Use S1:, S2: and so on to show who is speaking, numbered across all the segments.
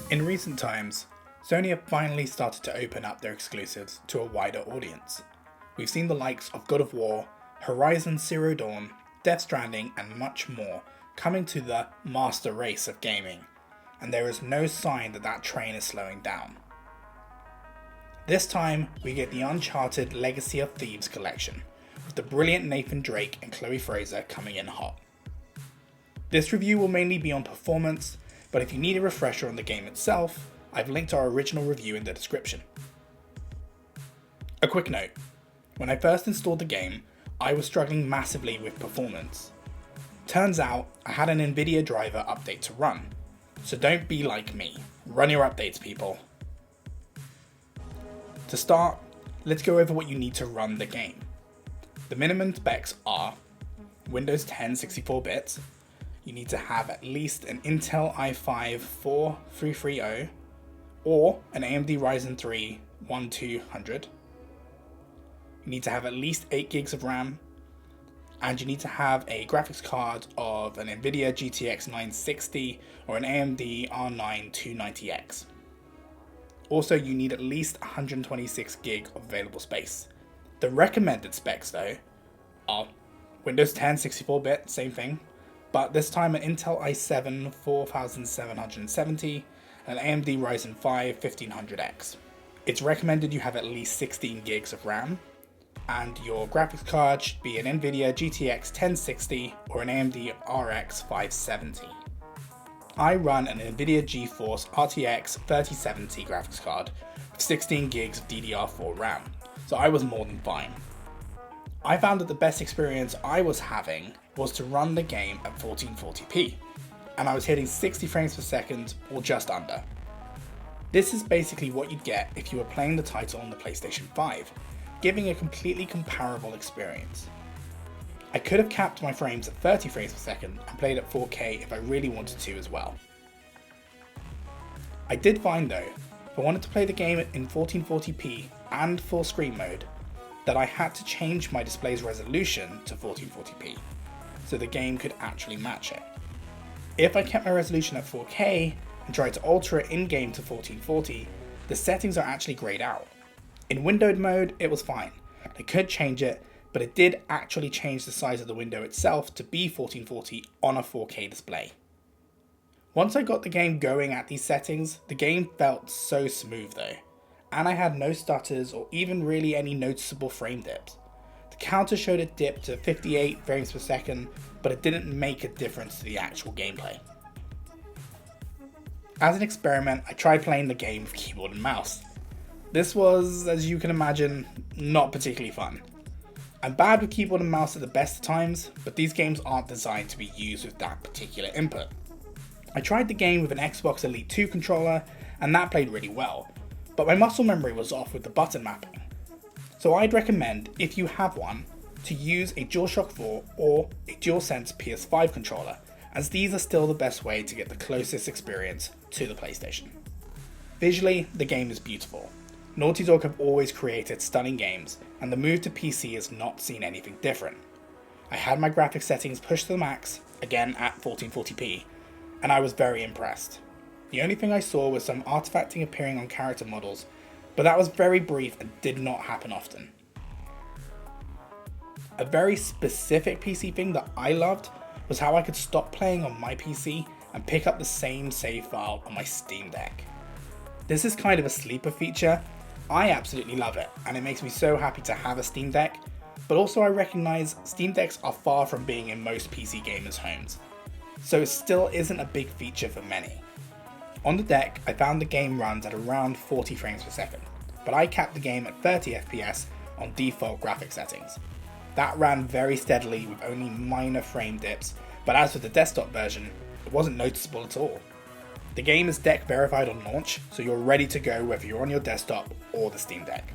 S1: In recent times, Sony have finally started to open up their exclusives to a wider audience. We've seen the likes of God of War, Horizon Zero Dawn, Death Stranding and much more coming to the master race of gaming, and there is no sign that that train is slowing down. This time, we get the Uncharted Legacy of Thieves Collection, with the brilliant Nathan Drake and Chloe Fraser coming in hot. This review will mainly be on performance, but if you need a refresher on the game itself, I've linked our original review in the description. A quick note, when I first installed the game, I was struggling massively with performance. Turns out, I had an Nvidia driver update to run, so don't be like me, run your updates people. To start, let's go over what you need to run the game. The minimum specs are Windows 10 64-bit, you need to have at least an Intel i5-4330 or an AMD Ryzen 3 1200. You need to have at least 8 gigs of RAM, and you need to have a graphics card of an Nvidia GTX 960 or an AMD R9 290X. Also, you need at least 126 gig of available space. The recommended specs though are Windows 10 64-bit, same thing, but this time an Intel i7 4770 and an AMD Ryzen 5 1500X. It's recommended you have at least 16 gigs of RAM, and your graphics card should be an Nvidia GTX 1060 or an AMD RX 570. I run an Nvidia GeForce RTX 3070 graphics card with 16 gigs of DDR4 RAM, so I was more than fine. I found that the best experience I was having was to run the game at 1440p, and I was hitting 60 frames per second or just under. This is basically what you'd get if you were playing the title on the PlayStation 5, giving a completely comparable experience. I could have capped my frames at 30 frames per second and played at 4K if I really wanted to as well. I did find though, if I wanted to play the game in 1440p and full screen mode, that I had to change my display's resolution to 1440p, so the game could actually match it. If I kept my resolution at 4K and tried to alter it in-game to 1440, the settings are actually grayed out. In windowed mode, it was fine. I could change it, but it did actually change the size of the window itself to be 1440 on a 4K display. Once I got the game going at these settings, the game felt so smooth though, and I had no stutters or even really any noticeable frame dips. The counter showed it dipped to 58 frames per second, but it didn't make a difference to the actual gameplay. As an experiment, I tried playing the game with keyboard and mouse. This was, as you can imagine, not particularly fun. I'm bad with keyboard and mouse at the best of times, but these games aren't designed to be used with that particular input. I tried the game with an Xbox Elite 2 controller, and that played really well, but my muscle memory was off with the button mapping. So I'd recommend, if you have one, to use a DualShock 4 or a DualSense PS5 controller, as these are still the best way to get the closest experience to the PlayStation. Visually, the game is beautiful. Naughty Dog have always created stunning games, and the move to PC has not seen anything different. I had my graphics settings pushed to the max, again at 1440p, and I was very impressed. The only thing I saw was some artifacting appearing on character models, but that was very brief and did not happen often. A very specific PC thing that I loved was how I could stop playing on my PC and pick up the same save file on my Steam Deck. This is kind of a sleeper feature. I absolutely love it, and it makes me so happy to have a Steam Deck, but also I recognise Steam Decks are far from being in most PC gamers' homes, so it still isn't a big feature for many. On the deck, I found the game runs at around 40 frames per second, but I capped the game at 30 FPS on default graphic settings. That ran very steadily with only minor frame dips, but as for the desktop version, it wasn't noticeable at all. The game is deck verified on launch, so you're ready to go whether you're on your desktop or the Steam Deck.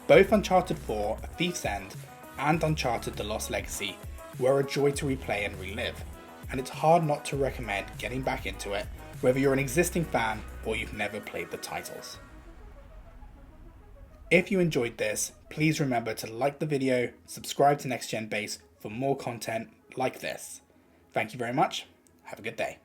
S1: Both Uncharted 4, A Thief's End, and Uncharted The Lost Legacy were a joy to replay and relive, and it's hard not to recommend getting back into it whether you're an existing fan or you've never played the titles. If you enjoyed this, please remember to like the video, subscribe to Next Gen Base for more content like this. Thank you very much, have a good day.